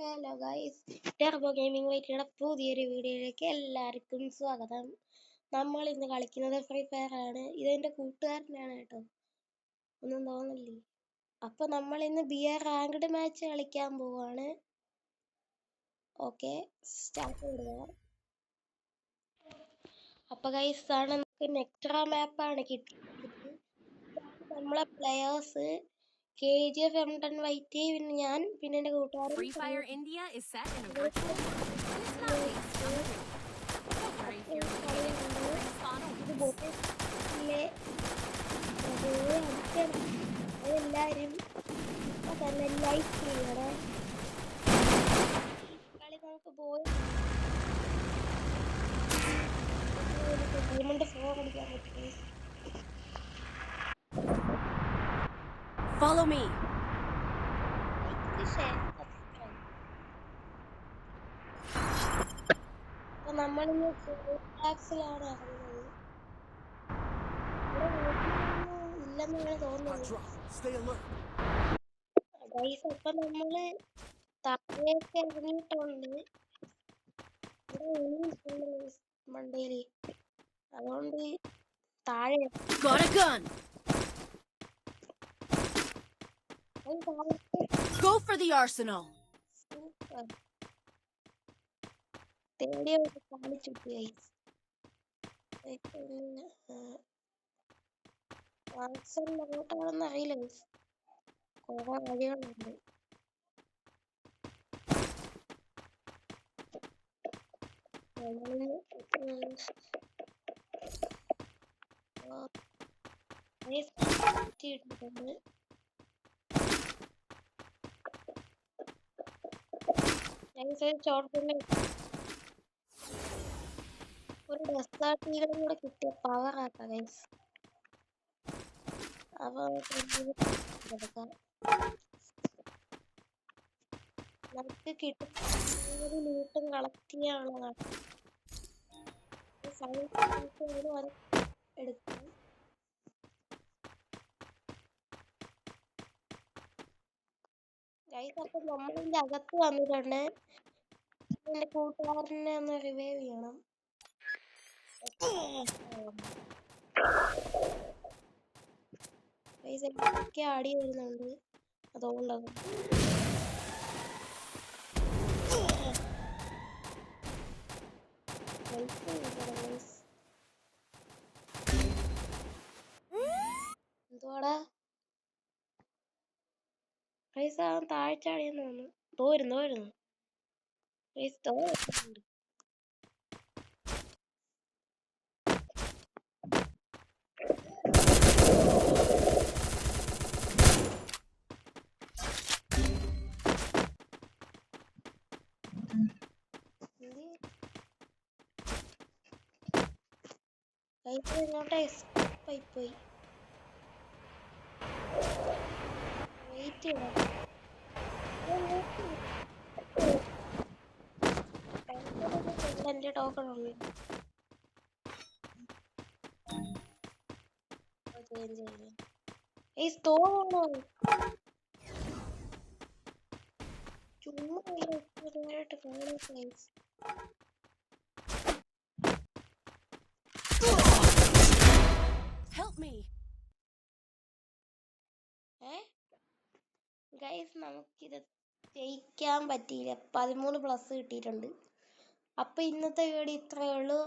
Hello guys, Turbo gaming വൈറ്റിയുടെ പുതിയൊരു വീഡിയോയിലേക്ക് എല്ലാവർക്കും സ്വാഗതം. നമ്മൾ ഇന്ന് കളിക്കുന്നത് ഫ്രീ ഫയർ ആണ്. ഇതെന്റെ കൂട്ടുകാരനാണ് കേട്ടോ, ഒന്നും തോന്നില്ലേ. അപ്പൊ നമ്മൾ ഇന്ന് ബിയർ റാങ്ക്ഡ് മാച്ച് കളിക്കാൻ പോവാണ്. ഓക്കെ, സ്റ്റാർട്ട് ചെയ്യുക. അപ്പൊ ഗൈസ് ആണ് നമുക്ക് നെക്ട്ര മാപ്പാണ് കിട്ടിയത്. നമ്മളെ പ്ലെയേഴ്സ് KGF M10 വൈറ്റ്, പിന്നെ ഞാൻ, പിന്നെ എന്റെ കൂട്ടുകാരൻ. Free Fire India is set in a virtual world, and it's not based on the real world. Don't worry if you're looking at it, respawn awaits. എല്ലാരും തന്നെ ലൈക്ക് ചെയ്യണേ. കളി നമുക്ക് പോയി ഫോൺ അടിക്കാൻ പറ്റും. Follow me. അപ്പൊ നമ്മളിന്ന് ടാക്സിലാണ് ഇറങ്ങുന്നത്. ഇല്ലെന്നാണ് തോന്നുന്നത്. ഗൈസ്, അപ്പൊ നമ്മള് താഴേക്ക് ഇറങ്ങിയിട്ടുണ്ട്. മണ്ടയില് അതുകൊണ്ട് താഴെ Go for the arsenal. കാണിച്ചു അങ്ങോട്ടാണെന്ന് അറിയില്ല. കുറെ വഴികളുണ്ട്. ഒരു ഡെസ്റ്റാർട്ടികളും കൂടെ കിട്ടിയ പവർ ആക്കാം ഗൈസ്. അപ്പൊ നമുക്ക് കിട്ടുന്ന ലൂട്ടും കളക്ട് ചെയ്യാനുള്ളതാണ്. എടുക്കും. ഗൈസ്, അപ്പൊ നമ്മളിന്റെ അകത്ത് വന്നിട്ടുണ്ട്. എന്റെ കൂട്ടുകാരനെ ഒന്ന് റിവൈവ് ചെയ്യണം. ഗൈസ്, എന്തൊക്കെ അടി വരുന്നുണ്ട്, അതുകൊണ്ടത്. എന്തുവാടാ ഗൈസ്, അവൻ താഴ്ചാടിയെന്ന് തോന്നുന്നു. തോരുന്നു ഗൈസ്, തോന്നുന്നുണ്ട്. ഇങ്ങോട്ട് എസ്കേപ്പ് ആയി പോയി. വെയിറ്റ് ചെയ്യണം. എന്റെ ടോക്കൺ ഉള്ളു. Help me. ഗൈസ്, നമുക്കിത് ജയിക്കാൻ പറ്റിയില്ല. 13+ കിട്ടിയിട്ടുണ്ട്. അപ്പൊ ഇന്നത്തെ വീഡിയോ ഇത്രയേ ഉള്ളൂ.